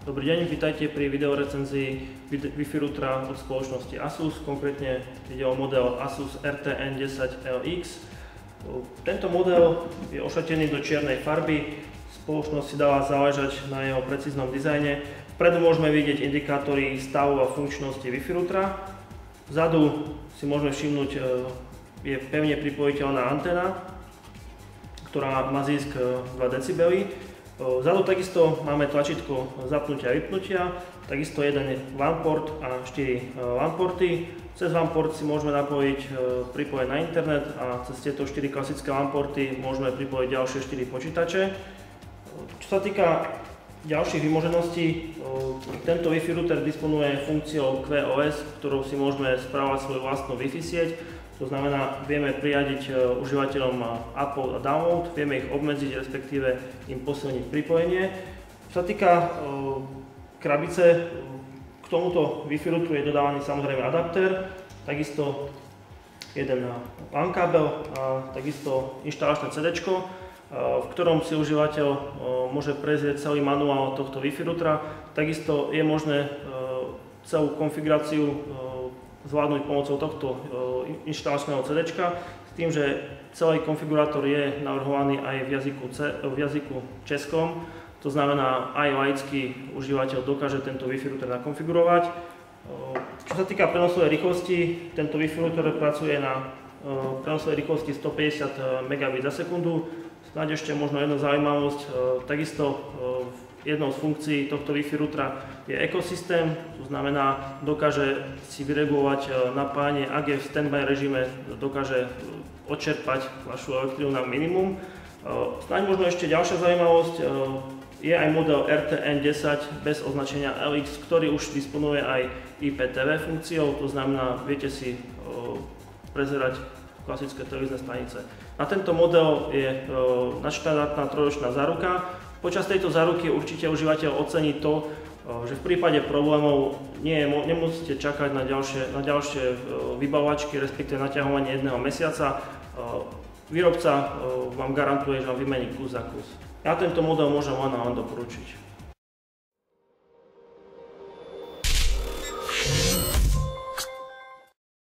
Dobrý deň, vítajte pri videorecenzii Wi-Fi routera od spoločnosti Asus. Konkrétne ide o model Asus RTN10LX. Tento model je ošatený do čiernej farby. Spoločnosť si dala záležať na jeho precíznom dizajne. Vpredu môžeme vidieť indikátory stavu a funkčnosti Wi-Fi routera. Vzadu si môžeme všimnúť, je pevne pripojiteľná anténa, ktorá má zisk 2 dB. Vzadu takisto máme tlačítko zapnutia a vypnutia, takisto jeden LAN port a 4 LAN porty. Cez LAN port si môžeme napojiť pripojeť na internet a cez tieto 4 klasické LAN porty môžeme pripojiť ďalšie 4 počítače. Čo sa týka ďalších vymožeností, tento Wi-Fi router disponuje funkciou QoS, ktorou si môžeme správovať svoju vlastnú Wi-Fi sieť. To znamená, vieme priradiť užívateľom upload a download, vieme ich obmedziť, respektíve im posilniť pripojenie. Čo sa týka krabice, k tomuto Wi-Fi routeru je dodávaný samozrejme adaptér, takisto jeden LAN kábel a takisto inštalačné CD, v ktorom si užívateľ môže prezrieť celý manuál tohto Wi-Fi routera. Takisto je možné celú konfiguráciu zvládnuť pomocou tohto inštalačného CD, s tým, že celý konfigurátor je navrhovaný aj v jazyku českom, to znamená aj laický užívateľ dokáže tento Wi-Fi router nakonfigurovať. Čo sa týka prenosovej rýchlosti, tento Wi-Fi router pracuje na prenosovej rýchlosti 150 Mbit za sekundu. Snáď ešte možno jedna zaujímavosť, takisto jednou z funkcií tohto Wi-Fi routera je ekosystém, to znamená, dokáže si vyregulovať napájanie, ak je v standby režime, dokáže odčerpať vašu elektrínu na minimum. Snáď možno ešte ďalšia zaujímavosť, je aj model RTN10 bez označenia LX, ktorý už disponuje aj IPTV funkciou, to znamená, viete si prezerať klasické televízne stanice. Na tento model je nadštandardná trojročná záruka. Počas tejto záruky určite užívateľ ocení to, že v prípade problémov nemusíte čakať na ďalšie vybavovačky, respektíve naťahovanie jedného mesiaca. Výrobca vám garantuje, že vám vymení kus za kus. Ja tento model môžem len doporučiť.